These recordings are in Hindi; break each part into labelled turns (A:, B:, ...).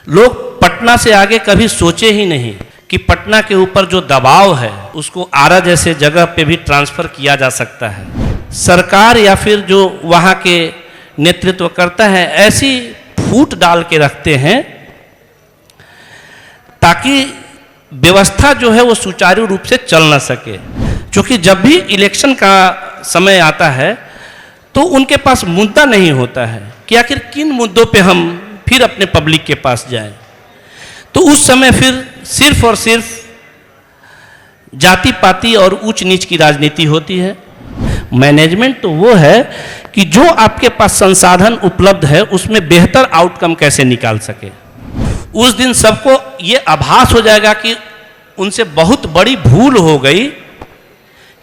A: लोग पटना से आगे कभी सोचे ही नहीं कि पटना के ऊपर जो दबाव है उसको आरा जैसे जगह पे भी ट्रांसफ़र किया जा सकता है। सरकार या फिर जो वहाँ के नेतृत्व करता है ऐसी फूट डाल के रखते हैं ताकि व्यवस्था जो है वो सुचारू रूप से चल ना सके। क्योंकि जब भी इलेक्शन का समय आता है तो उनके पास मुद्दा नहीं होता है कि आखिर किन मुद्दों पे हम फिर अपने पब्लिक के पास जाएं। तो उस समय फिर सिर्फ और सिर्फ जाति पाति और ऊंच नीच की राजनीति होती है। मैनेजमेंट तो वो है कि जो आपके पास संसाधन उपलब्ध है उसमें बेहतर आउटकम कैसे निकाल सके। उस दिन सबको ये आभास हो जाएगा कि उनसे बहुत बड़ी भूल हो गई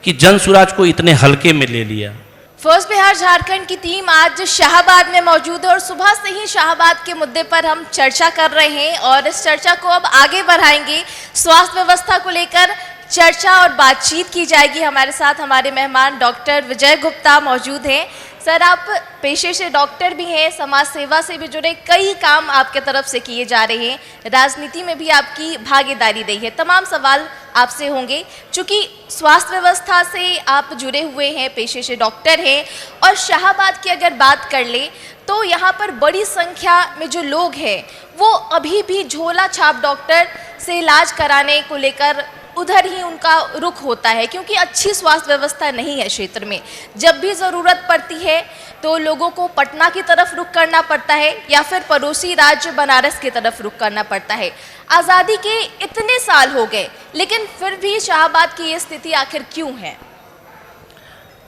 A: कि जनसुराज को इतने हल्के में ले लिया।
B: फर्स्ट बिहार झारखंड की टीम आज शाहाबाद में मौजूद है और सुबह से ही शाहाबाद के मुद्दे पर हम चर्चा कर रहे हैं और इस चर्चा को अब आगे बढ़ाएंगे। स्वास्थ्य व्यवस्था को लेकर चर्चा और बातचीत की जाएगी। हमारे साथ हमारे मेहमान डॉक्टर विजय गुप्ता मौजूद हैं। सर, आप पेशे से डॉक्टर भी हैं, समाज सेवा से भी जुड़े कई काम आपके तरफ से किए जा रहे हैं, राजनीति में भी आपकी भागीदारी रही है। तमाम सवाल आपसे होंगे चूँकि स्वास्थ्य व्यवस्था से आप जुड़े हुए हैं, पेशे से डॉक्टर हैं और शाहाबाद की अगर बात कर ले तो यहाँ पर बड़ी संख्या में जो लोग हैं वो अभी भी झोला छाप डॉक्टर से इलाज कराने को लेकर उधर ही उनका रुख होता है क्योंकि अच्छी स्वास्थ्य व्यवस्था नहीं है क्षेत्र में। जब भी ज़रूरत पड़ती है तो लोगों को पटना की तरफ रुख करना पड़ता है या फिर पड़ोसी राज्य बनारस की तरफ रुख करना पड़ता है। आज़ादी के इतने साल हो गए लेकिन फिर भी शाहाबाद की ये स्थिति आखिर क्यों है?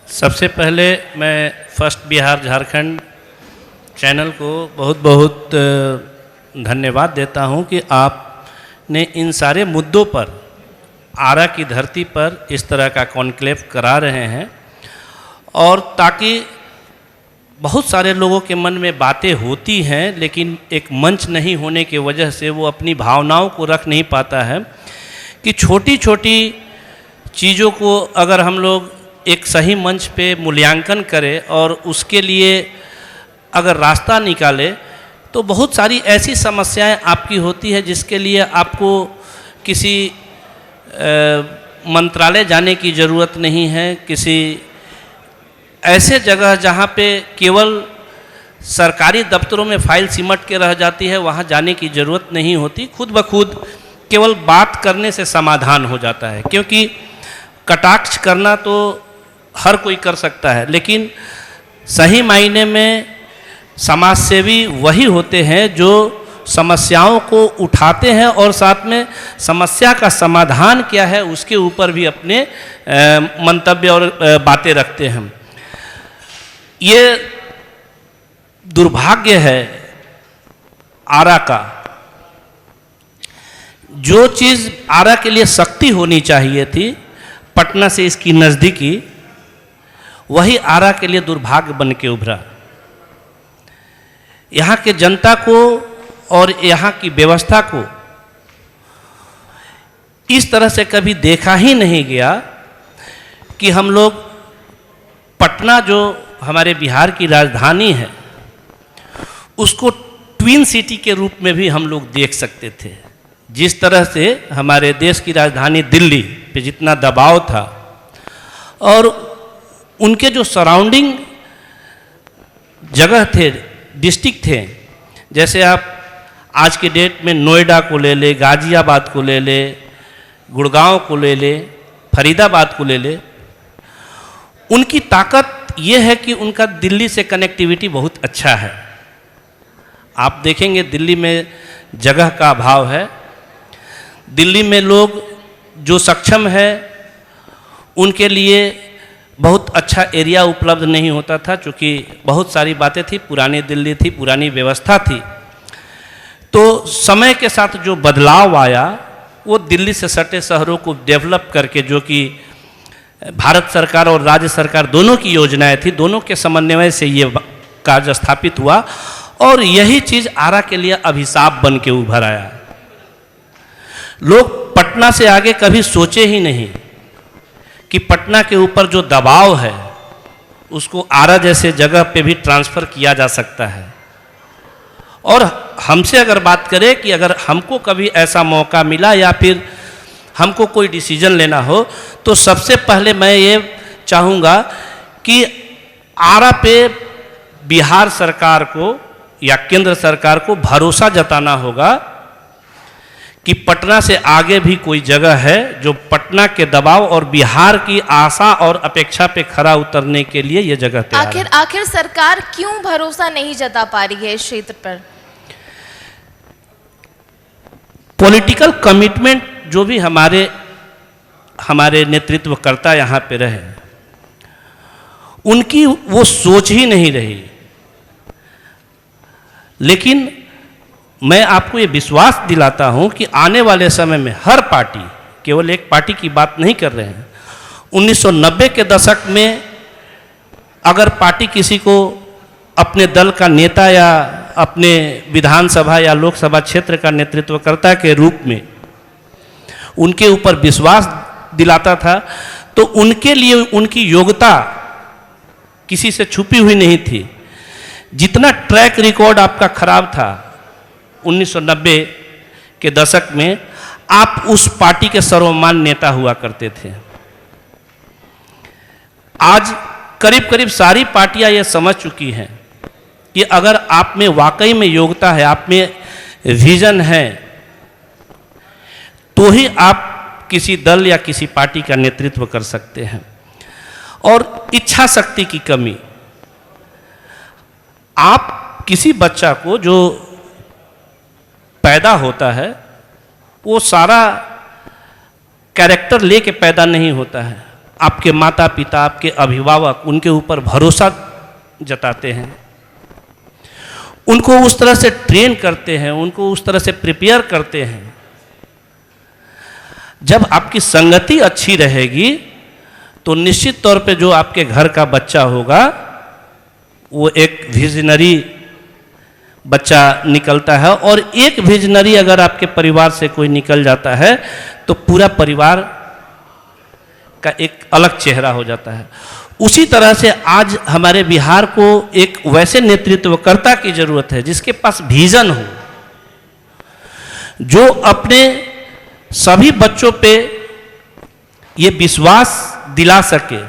A: सबसे पहले मैं फर्स्ट बिहार झारखंड चैनल को बहुत बहुत धन्यवाद देता हूं कि आपने इन सारे मुद्दों पर आरा की धरती पर इस तरह का कॉन्क्लेव करा रहे हैं और ताकि बहुत सारे लोगों के मन में बातें होती हैं लेकिन एक मंच नहीं होने की वजह से वो अपनी भावनाओं को रख नहीं पाता है कि छोटी छोटी चीज़ों को अगर हम लोग एक सही मंच पे मूल्यांकन करें और उसके लिए अगर रास्ता निकाले तो बहुत सारी ऐसी समस्याएं आपकी होती है जिसके लिए आपको किसी मंत्रालय जाने की ज़रूरत नहीं है, किसी ऐसे जगह जहाँ पे केवल सरकारी दफ्तरों में फाइल सिमट के रह जाती है वहाँ जाने की ज़रूरत नहीं होती। खुद ब खुद केवल बात करने से समाधान हो जाता है क्योंकि कटाक्ष करना तो हर कोई कर सकता है लेकिन सही मायने में समाजसेवी वही होते हैं जो समस्याओं को उठाते हैं और साथ में समस्या का समाधान क्या है उसके ऊपर भी अपने मंतव्य और बातें रखते हैं। ये दुर्भाग्य है आरा का, जो चीज़ आरा के लिए शक्ति होनी चाहिए थी पटना से इसकी नज़दीकी, वही आरा के लिए दुर्भाग्य बन के उभरा। यहाँ के जनता को और यहाँ की व्यवस्था को इस तरह से कभी देखा ही नहीं गया कि हम लोग पटना जो हमारे बिहार की राजधानी है उसको ट्विन सिटी के रूप में भी हम लोग देख सकते थे। जिस तरह से हमारे देश की राजधानी दिल्ली पे जितना दबाव था और उनके जो सराउंडिंग जगह थे, डिस्ट्रिक्ट थे, जैसे आप आज के डेट में नोएडा को ले ले, गाजियाबाद को ले ले, गुड़गांव को ले ले, फरीदाबाद को ले ले, उनकी ताकत ये है कि उनका दिल्ली से कनेक्टिविटी बहुत अच्छा है। आप देखेंगे दिल्ली में जगह का अभाव है, दिल्ली में लोग जो सक्षम है उनके लिए बहुत अच्छा एरिया उपलब्ध नहीं होता था क्योंकि बहुत सारी बातें थी, पुरानी दिल्ली थी, पुरानी व्यवस्था थी। तो समय के साथ जो बदलाव आया वो दिल्ली से सटे शहरों को डेवलप करके, जो कि भारत सरकार और राज्य सरकार दोनों की योजनाएं थी, दोनों के समन्वय से ये कार्य स्थापित हुआ और यही चीज़ आरा के लिए अभिशाप बन के उभर आया। लोग पटना से आगे कभी सोचे ही नहीं कि पटना के ऊपर जो दबाव है उसको आरा जैसे जगह पे भी ट्रांसफ़र किया जा सकता है और हमसे अगर बात करें कि अगर हमको कभी ऐसा मौका मिला या फिर हमको कोई डिसीजन लेना हो, तो सबसे पहले मैं ये चाहूँगा कि आरा पे बिहार सरकार को या केंद्र सरकार को भरोसा जताना होगा कि पटना से आगे भी कोई जगह है जो पटना के दबाव और बिहार की आशा और अपेक्षा पे खरा उतरने के लिए ये जगह तैयार है।
B: आखिर सरकार क्यों भरोसा नहीं जता पा रही है इस क्षेत्र पर?
A: पॉलिटिकल कमिटमेंट जो भी हमारे नेतृत्वकर्ता यहाँ पे रहे, उनकी वो सोच ही नहीं रही। लेकिन मैं आपको ये विश्वास दिलाता हूँ कि आने वाले समय में हर पार्टी, केवल एक पार्टी की बात नहीं कर रहे हैं, 1990 के दशक में अगर पार्टी किसी को अपने दल का नेता या अपने विधानसभा या लोकसभा क्षेत्र का नेतृत्वकर्ता के रूप में उनके ऊपर विश्वास दिलाता था, तो उनके लिए उनकी योग्यता किसी से छुपी हुई नहीं थी। जितना ट्रैक रिकॉर्ड आपका खराब था 1990 के दशक में, आप उस पार्टी के सर्वमान्य नेता हुआ करते थे। आज करीब करीब सारी पार्टियां ये समझ चुकी हैं कि अगर आप में वाकई में योग्यता है, आप में विजन है, तो ही आप किसी दल या किसी पार्टी का नेतृत्व कर सकते हैं। और इच्छा शक्ति की कमी, आप किसी बच्चा को जो पैदा होता है वो सारा कैरेक्टर लेके पैदा नहीं होता है। आपके माता पिता, आपके अभिभावक उनके ऊपर भरोसा जताते हैं, उनको उस तरह से ट्रेन करते हैं, उनको उस तरह से प्रिपेयर करते हैं। जब आपकी संगति अच्छी रहेगी तो निश्चित तौर पे जो आपके घर का बच्चा होगा वो एक विजनरी बच्चा निकलता है। और एक विजनरी अगर आपके परिवार से कोई निकल जाता है तो पूरा परिवार का एक अलग चेहरा हो जाता है। उसी तरह से आज हमारे बिहार को एक वैसे नेतृत्वकर्ता की जरूरत है जिसके पास विजन हो, जो अपने सभी बच्चों पे ये विश्वास दिला सके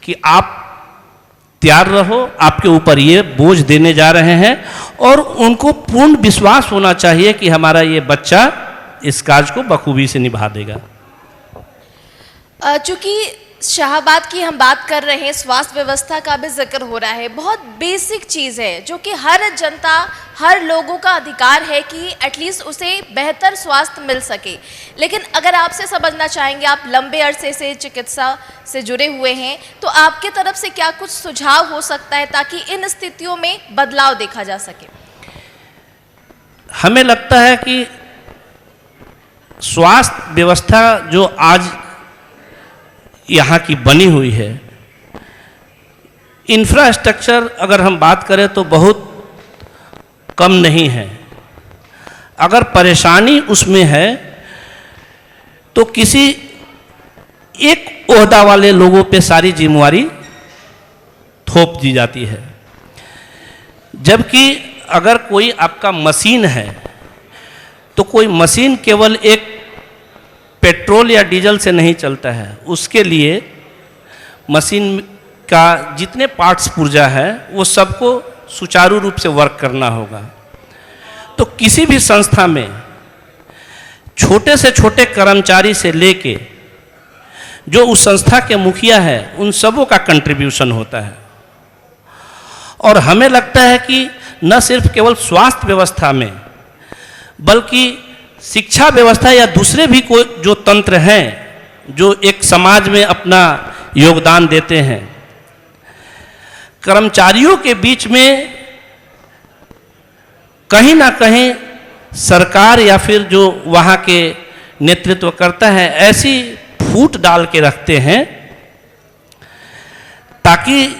A: कि आप तैयार रहो, आपके ऊपर ये बोझ देने जा रहे हैं, और उनको पूर्ण विश्वास होना चाहिए कि हमारा ये बच्चा इस काज को बखूबी से निभा देगा।
B: चूंकि शाहाबाद की हम बात कर रहे हैं, स्वास्थ्य व्यवस्था का भी जिक्र हो रहा है। बहुत बेसिक चीज़ है जो कि हर जनता, हर लोगों का अधिकार है कि एटलीस्ट उसे बेहतर स्वास्थ्य मिल सके। लेकिन अगर आपसे समझना चाहेंगे, आप लंबे अरसे से चिकित्सा से जुड़े हुए हैं, तो आपके तरफ से क्या कुछ सुझाव हो सकता है ताकि इन स्थितियों में बदलाव देखा जा सके?
A: हमें लगता है कि स्वास्थ्य व्यवस्था जो आज यहाँ की बनी हुई है, इंफ्रास्ट्रक्चर अगर हम बात करें तो बहुत कम नहीं है। अगर परेशानी उसमें है तो किसी एक ओहदा वाले लोगों पे सारी जिम्मेवारी थोप दी जाती है। जबकि अगर कोई आपका मशीन है तो कोई मशीन केवल एक पेट्रोल या डीजल से नहीं चलता है, उसके लिए मशीन का जितने पार्ट्स पुर्जा है वो सबको सुचारू रूप से वर्क करना होगा। तो किसी भी संस्था में छोटे से छोटे कर्मचारी से लेके जो उस संस्था के मुखिया है, उन सबों का कंट्रीब्यूशन होता है। और हमें लगता है कि न सिर्फ केवल स्वास्थ्य व्यवस्था में, बल्कि शिक्षा व्यवस्था या दूसरे भी कोई जो तंत्र हैं जो एक समाज में अपना योगदान देते हैं, कर्मचारियों के बीच में कहीं ना कहीं सरकार या फिर जो वहाँ के नेतृत्व करता है ऐसी फूट डाल के रखते हैं ताकि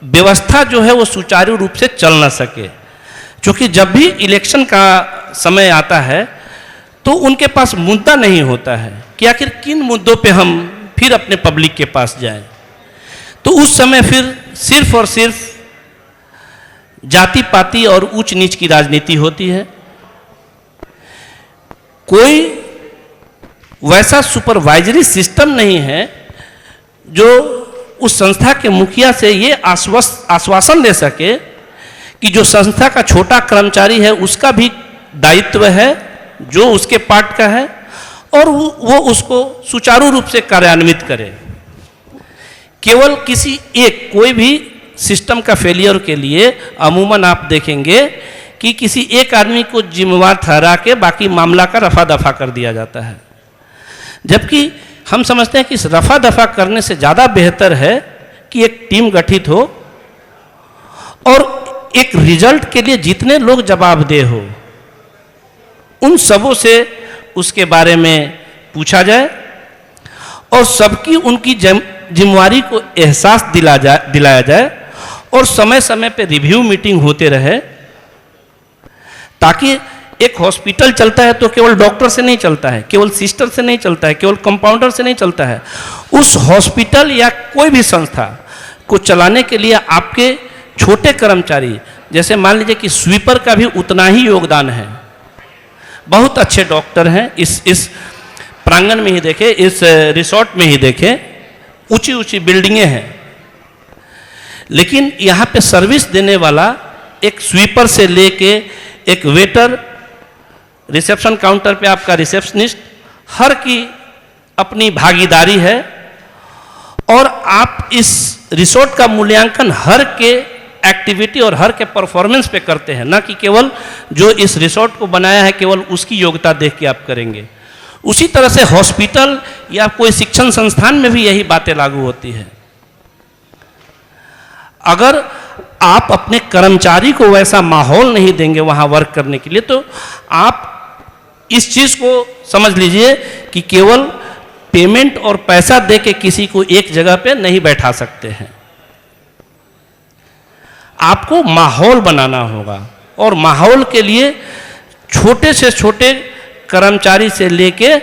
A: व्यवस्था जो है वो सुचारू रूप से चल ना सके। क्योंकि जब भी इलेक्शन का समय आता है तो उनके पास मुद्दा नहीं होता है कि आखिर किन मुद्दों पे हम फिर अपने पब्लिक के पास जाएं। तो उस समय फिर सिर्फ और सिर्फ जाति पाति और ऊंच नीच की राजनीति होती है। कोई वैसा सुपरवाइजरी सिस्टम नहीं है जो उस संस्था के मुखिया से ये आश्वासन ले सके कि जो संस्था का छोटा कर्मचारी है उसका भी दायित्व है जो उसके पार्ट का है और वो उसको सुचारू रूप से कार्यान्वित करे। केवल किसी एक कोई भी सिस्टम का फेलियर के लिए अमूमन आप देखेंगे कि किसी एक आदमी को जिम्मेवार ठहरा के बाकी मामला का रफा दफा कर दिया जाता है, जबकि हम समझते हैं कि इस रफा दफा करने से ज़्यादा बेहतर है कि एक टीम गठित हो और एक रिजल्ट के लिए जितने लोग जवाबदेह हो उन सबों से उसके बारे में पूछा जाए और सबकी उनकी जिम्मेवारी को एहसास दिलाया जाए और समय समय पे रिव्यू मीटिंग होते रहे, ताकि एक हॉस्पिटल चलता है तो केवल डॉक्टर से नहीं चलता है, केवल सिस्टर से नहीं चलता है, केवल कंपाउंडर से नहीं चलता है। उस हॉस्पिटल या कोई भी संस्था को चलाने के लिए आपके छोटे कर्मचारी, जैसे मान लीजिए कि स्वीपर का भी उतना ही योगदान है। बहुत अच्छे डॉक्टर हैं, इस प्रांगण में ही देखें, इस रिसोर्ट में ही देखें, ऊंची ऊंची बिल्डिंगें हैं, लेकिन यहाँ पे सर्विस देने वाला एक स्वीपर से लेके एक वेटर, रिसेप्शन काउंटर पे आपका रिसेप्शनिस्ट, हर की अपनी भागीदारी है और आप इस रिसोर्ट का मूल्यांकन हर के एक्टिविटी और हर के परफॉर्मेंस पे करते हैं, ना कि केवल जो इस रिसोर्ट को बनाया है केवल उसकी योग्यता देख के आप करेंगे। उसी तरह से हॉस्पिटल या कोई शिक्षण संस्थान में भी यही बातें लागू होती है। अगर आप अपने कर्मचारी को वैसा माहौल नहीं देंगे वहां वर्क करने के लिए, तो आप इस चीज को समझ लीजिए कि केवल पेमेंट और पैसा दे के किसी को एक जगह पे नहीं बैठा सकते हैं। आपको माहौल बनाना होगा और माहौल के लिए छोटे से छोटे कर्मचारी से लेके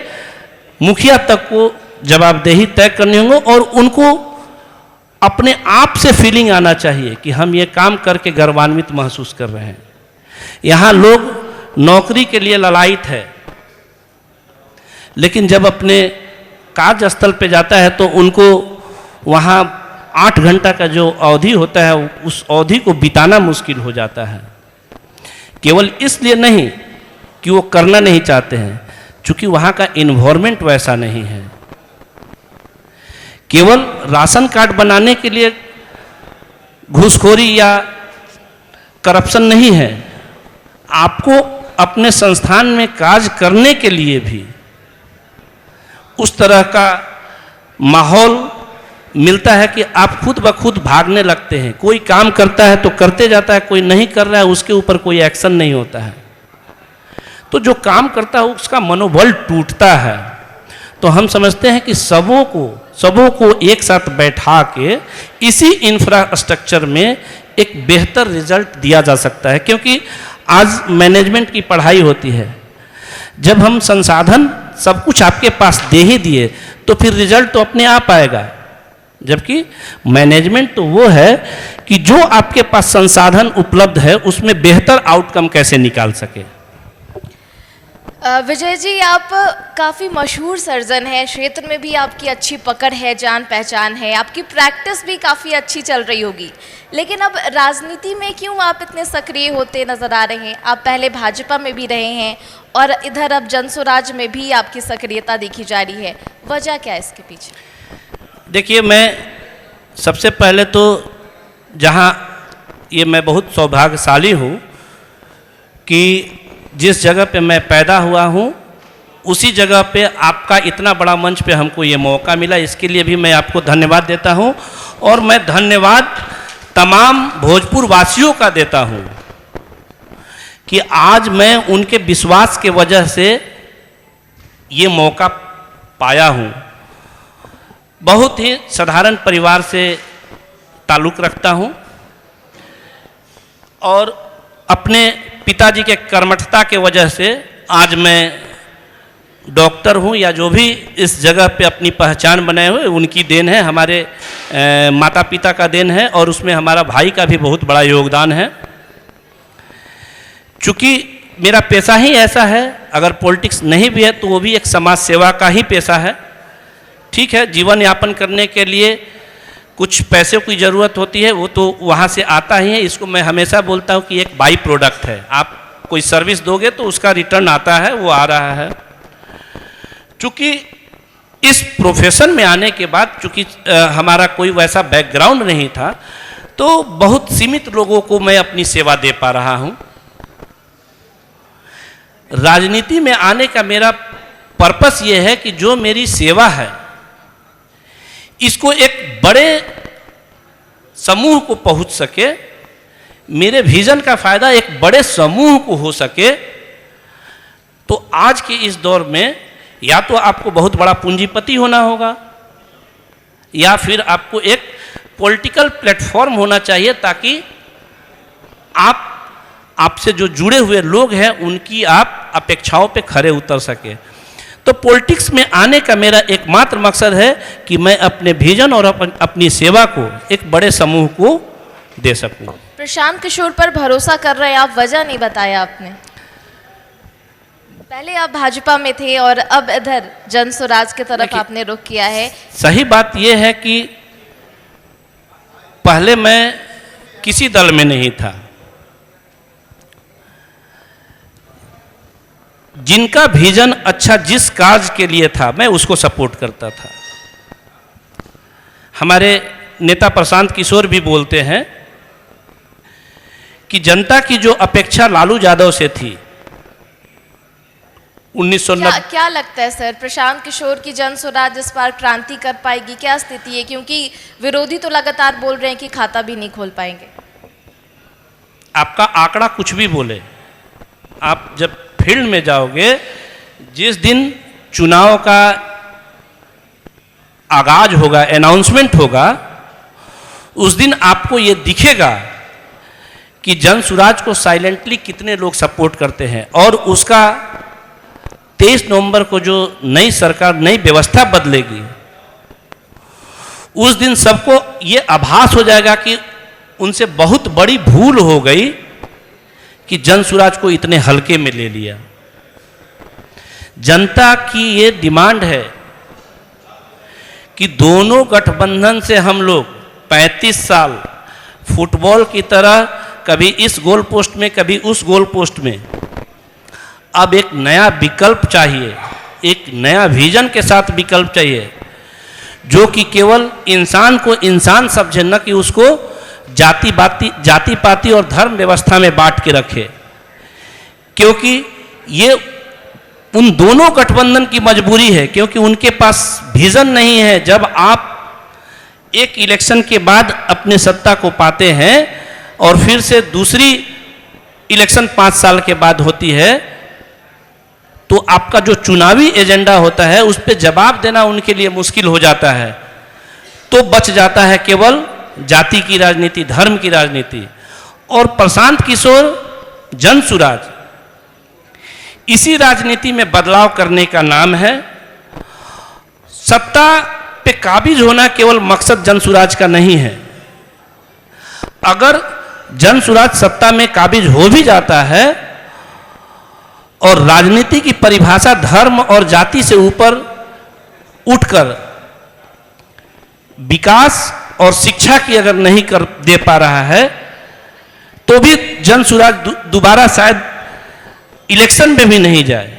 A: मुखिया तक को जवाबदेही तय करनी होगी और उनको अपने आप से फीलिंग आना चाहिए कि हम ये काम करके गर्वान्वित महसूस कर रहे हैं। यहाँ लोग नौकरी के लिए ललायित है, लेकिन जब अपने कार्यस्थल पे जाता है तो उनको वहाँ 8 घंटा का जो अवधि होता है उस अवधि को बिताना मुश्किल हो जाता है। केवल इसलिए नहीं कि वो करना नहीं चाहते हैं, चूँकि वहाँ का इन्वायरमेंट वैसा नहीं है। केवल राशन कार्ड बनाने के लिए घूसखोरी या करप्शन नहीं है, आपको अपने संस्थान में कार्य करने के लिए भी उस तरह का माहौल मिलता है कि आप खुद ब खुद भागने लगते हैं। कोई काम करता है तो करते जाता है, कोई नहीं कर रहा है उसके ऊपर कोई एक्शन नहीं होता है, तो जो काम करता है उसका मनोबल टूटता है। तो हम समझते हैं कि सबों को एक साथ बैठा के इसी इंफ्रास्ट्रक्चर में एक बेहतर रिजल्ट दिया जा सकता है, क्योंकि आज मैनेजमेंट की पढ़ाई होती है। जब हम संसाधन सब कुछ आपके पास दे ही दिए तो फिर रिजल्ट तो अपने आप आएगा, जबकि मैनेजमेंट तो वो है कि जो आपके पास संसाधन उपलब्ध है उसमें बेहतर आउटकम कैसे निकाल सके।
B: विजय जी, आप काफ़ी मशहूर सर्जन हैं, क्षेत्र में भी आपकी अच्छी पकड़ है, जान पहचान है, आपकी प्रैक्टिस भी काफ़ी अच्छी चल रही होगी, लेकिन अब राजनीति में क्यों आप इतने सक्रिय होते नज़र आ रहे हैं? आप पहले भाजपा में भी रहे हैं और इधर अब जनसुराज में भी आपकी सक्रियता देखी जा रही है, वजह क्या है इसके पीछे?
A: देखिए, मैं सबसे पहले तो जहाँ ये मैं बहुत सौभाग्यशाली हूँ कि जिस जगह पे मैं पैदा हुआ हूँ उसी जगह पे आपका इतना बड़ा मंच पे हमको ये मौका मिला, इसके लिए भी मैं आपको धन्यवाद देता हूँ। और मैं धन्यवाद तमाम भोजपुर वासियों का देता हूँ कि आज मैं उनके विश्वास के वजह से ये मौका पाया हूँ। बहुत ही साधारण परिवार से ताल्लुक़ रखता हूँ और अपने पिताजी के कर्मठता के वजह से आज मैं डॉक्टर हूँ, या जो भी इस जगह पे अपनी पहचान बनाए हुए उनकी देन है, हमारे माता पिता का देन है और उसमें हमारा भाई का भी बहुत बड़ा योगदान है। चूँकि मेरा पेशा ही ऐसा है, अगर पॉलिटिक्स नहीं भी है तो वो भी एक समाज सेवा का ही पेशा है। ठीक है, जीवन यापन करने के लिए कुछ पैसे की ज़रूरत होती है, वो तो वहाँ से आता ही है। इसको मैं हमेशा बोलता हूँ कि एक बाई प्रोडक्ट है। आप कोई सर्विस दोगे तो उसका रिटर्न आता है, वो आ रहा है। चूँकि इस प्रोफेशन में आने के बाद, चूँकि हमारा कोई वैसा बैकग्राउंड नहीं था, तो बहुत सीमित लोगों को मैं अपनी सेवा दे पा रहा हूँ। राजनीति में आने का मेरा पर्पस ये है कि जो मेरी सेवा है इसको एक बड़े समूह को पहुंच सके, मेरे विजन का फायदा एक बड़े समूह को हो सके। तो आज के इस दौर में या तो आपको बहुत बड़ा पूंजीपति होना होगा या फिर आपको एक पॉलिटिकल प्लेटफॉर्म होना चाहिए, ताकि आपसे जो जुड़े हुए लोग हैं उनकी आप अपेक्षाओं पे खरे उतर सके। तो पॉलिटिक्स में आने का मेरा एकमात्र मकसद है कि मैं अपने विजन और अपनी सेवा को एक बड़े समूह को दे सकूं।
B: प्रशांत किशोर पर भरोसा कर रहे हैं आप, वजह नहीं बताया आपने। पहले आप भाजपा में थे और अब इधर जन स्वराज की तरफ आपने रुख किया है।
A: सही बात यह है कि पहले मैं किसी दल में नहीं था। जिनका विजन अच्छा जिस कार्य के लिए था मैं उसको सपोर्ट करता था। हमारे नेता प्रशांत किशोर भी बोलते हैं कि जनता की जो अपेक्षा लालू यादव से थी 1990।
B: क्या लगता है सर, प्रशांत किशोर की जन स्वराज इस बार क्रांति कर पाएगी? क्या स्थिति है, क्योंकि विरोधी तो लगातार बोल रहे हैं कि खाता भी नहीं खोल पाएंगे।
A: आपका आंकड़ा कुछ भी बोले, आप जब फील्ड में जाओगे, जिस दिन चुनाव का आगाज होगा, अनाउंसमेंट होगा, उस दिन आपको ये दिखेगा कि जन स्वराज को साइलेंटली कितने लोग सपोर्ट करते हैं। और उसका 23 नवंबर को जो नई सरकार, नई व्यवस्था बदलेगी, उस दिन सबको ये आभास हो जाएगा कि उनसे बहुत बड़ी भूल हो गई कि जन स्वराज को इतने हल्के में ले लिया। जनता की ये डिमांड है कि दोनों गठबंधन से हम लोग 35 साल फुटबॉल की तरह कभी इस गोल पोस्ट में कभी उस गोल पोस्ट में, अब एक नया विकल्प चाहिए, एक नया विजन के साथ विकल्प चाहिए, जो कि केवल इंसान को इंसान समझे, न कि उसको जाति पाति और धर्म व्यवस्था में बांट के रखे। क्योंकि ये उन दोनों गठबंधन की मजबूरी है, क्योंकि उनके पास विजन नहीं है। जब आप एक इलेक्शन के बाद अपने सत्ता को पाते हैं और फिर से दूसरी इलेक्शन 5 साल के बाद होती है, तो आपका जो चुनावी एजेंडा होता है उस पर जवाब देना उनके लिए मुश्किल हो जाता है। तो बच जाता है केवल जाति की राजनीति, धर्म की राजनीति। और प्रशांत किशोर जन स्वराज इसी राजनीति में बदलाव करने का नाम है। सत्ता पे काबिज होना केवल मकसद जन स्वराज का नहीं है। अगर जन स्वराज सत्ता में काबिज हो भी जाता है और राजनीति की परिभाषा धर्म और जाति से ऊपर उठकर विकास और शिक्षा की अगर नहीं कर दे पा रहा है, तो भी जन स्वराज दोबारा शायद इलेक्शन में भी नहीं जाए।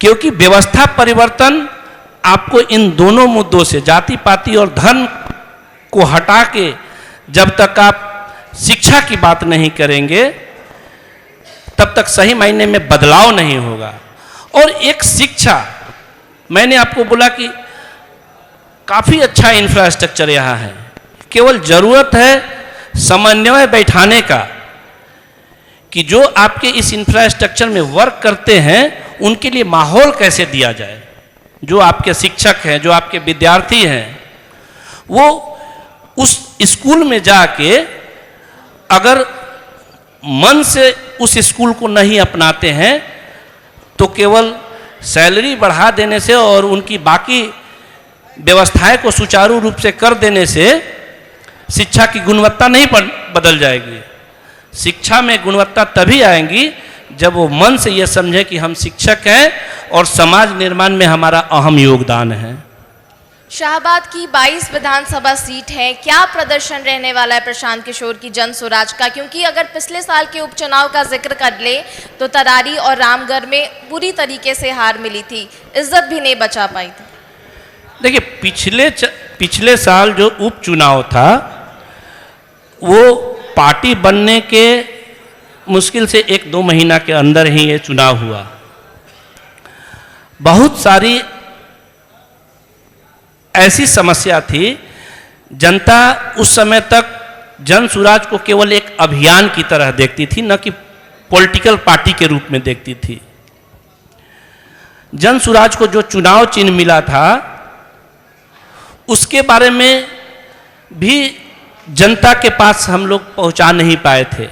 A: क्योंकि व्यवस्था परिवर्तन आपको इन दोनों मुद्दों से, जाति पाति और धर्म को हटा के, जब तक आप शिक्षा की बात नहीं करेंगे तब तक सही मायने में बदलाव नहीं होगा। और एक शिक्षा, मैंने आपको बोला कि काफ़ी अच्छा इंफ्रास्ट्रक्चर यहाँ है, केवल ज़रूरत है समन्वय बैठाने का कि जो आपके इस इंफ्रास्ट्रक्चर में वर्क करते हैं उनके लिए माहौल कैसे दिया जाए। जो आपके शिक्षक हैं, जो आपके विद्यार्थी हैं, वो उस स्कूल में जाके अगर मन से उस स्कूल को नहीं अपनाते हैं तो केवल सैलरी बढ़ा देने से और उनकी बाकी व्यवस्थाएं को सुचारू रूप से कर देने से शिक्षा की गुणवत्ता नहीं बदल जाएगी। शिक्षा में गुणवत्ता तभी आएंगी जब वो मन से ये समझे कि हम शिक्षक हैं और समाज निर्माण में हमारा अहम योगदान है।
B: शाहाबाद की 22 विधानसभा सीट है, क्या प्रदर्शन रहने वाला है प्रशांत किशोर की जन स्वराज का? क्योंकि अगर पिछले साल के उपचुनाव का जिक्र कर ले तो तरारी और रामगढ़ में बुरी तरीके से हार मिली थी, इज्जत भी नहीं बचा पाई थी।
A: देखिए, पिछले साल जो उपचुनाव था वो पार्टी बनने के मुश्किल से 1-2 महीना के अंदर ही ये चुनाव हुआ। बहुत सारी ऐसी समस्या थी, जनता उस समय तक जन सुराज को केवल एक अभियान की तरह देखती थी, न कि पॉलिटिकल पार्टी के रूप में देखती थी। जन सुराज को जो चुनाव चिन्ह मिला था उसके बारे में भी जनता के पास हम लोग पहुंचा नहीं पाए थे।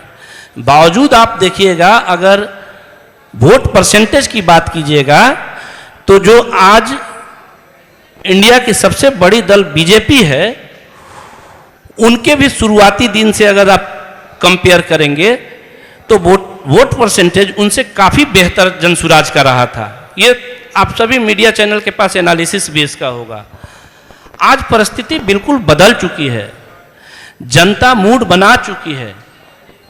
A: बावजूद आप देखिएगा, अगर वोट परसेंटेज की बात कीजिएगा तो जो आज इंडिया की सबसे बड़ी दल बीजेपी है, उनके भी शुरुआती दिन से अगर आप कंपेयर करेंगे तो वोट परसेंटेज उनसे काफ़ी बेहतर जनसुराज का रहा था। ये आप सभी मीडिया चैनल के पास एनालिसिस भी इसका होगा। आज परिस्थिति बिल्कुल बदल चुकी है, जनता मूड बना चुकी है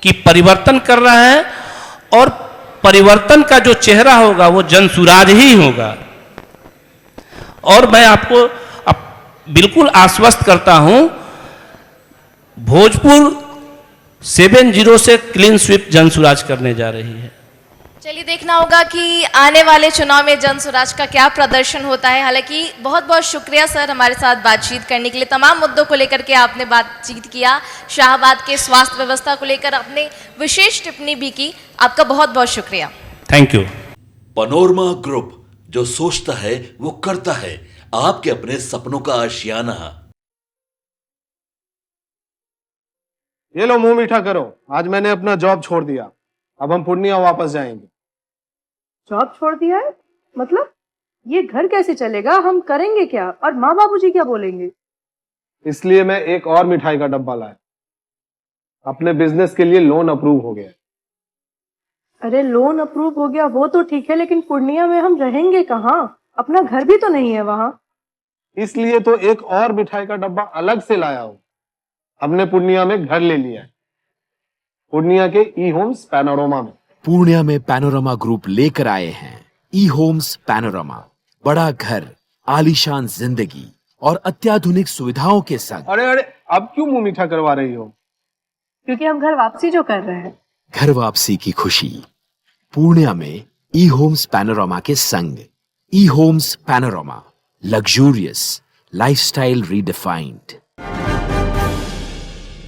A: कि परिवर्तन कर रहा है और परिवर्तन का जो चेहरा होगा वो जनसुराज ही होगा। और मैं आपको बिल्कुल आश्वस्त करता हूं, भोजपुर 7-0 से क्लीन स्वीप जनसुराज करने जा रही है।
B: चलिए, देखना होगा कि आने वाले चुनाव में जन स्वराज का क्या प्रदर्शन होता है। हालांकि बहुत बहुत शुक्रिया सर हमारे साथ बातचीत करने के लिए, तमाम मुद्दों को लेकर के आपने बातचीत किया, शाहाबाद के स्वास्थ्य व्यवस्था को लेकर आपने विशेष टिप्पणी भी की, आपका बहुत बहुत शुक्रिया।
A: Thank you.
C: पैनोरमा ग्रुप, जो सोचता है वो करता है, आपके अपने सपनों का आशियाना।
D: ये लो, मुंह मीठा करो, आज मैंने अपना जॉब छोड़ दिया, अब हम पूर्णिया वापस जाएंगे।
E: जॉब छोड़ दिया है? मतलब ये घर कैसे चलेगा, हम करेंगे क्या, और माँ बाबूजी क्या बोलेंगे?
D: इसलिए मैं एक और मिठाई का डब्बा लाया, अपने बिजनेस के लिए लोन अप्रूव हो गया।
E: अरे लोन अप्रूव हो गया वो तो ठीक है, लेकिन पूर्णिया में हम रहेंगे कहाँ? अपना घर भी तो नहीं है वहां।
D: इसलिए तो एक और मिठाई का डब्बा अलग से लाया हूं। हमने पूर्णिया में घर ले लिया है, पूर्णिया के ई होम्स पैनोरमा में।
F: पूर्णिया में पैनोरमा ग्रुप लेकर आए हैं ई होम्स पैनोरमा, बड़ा घर, आलीशान जिंदगी और अत्याधुनिक सुविधाओं के संग।
D: अरे अरे, अब क्यों मुंह मीठा करवा रही हो?
E: क्योंकि हम घर वापसी जो कर रहे हैं।
F: घर वापसी की खुशी पूर्णिया में ई होम्स पैनोरमा के संग। ई homes panorama, luxurious lifestyle redefined.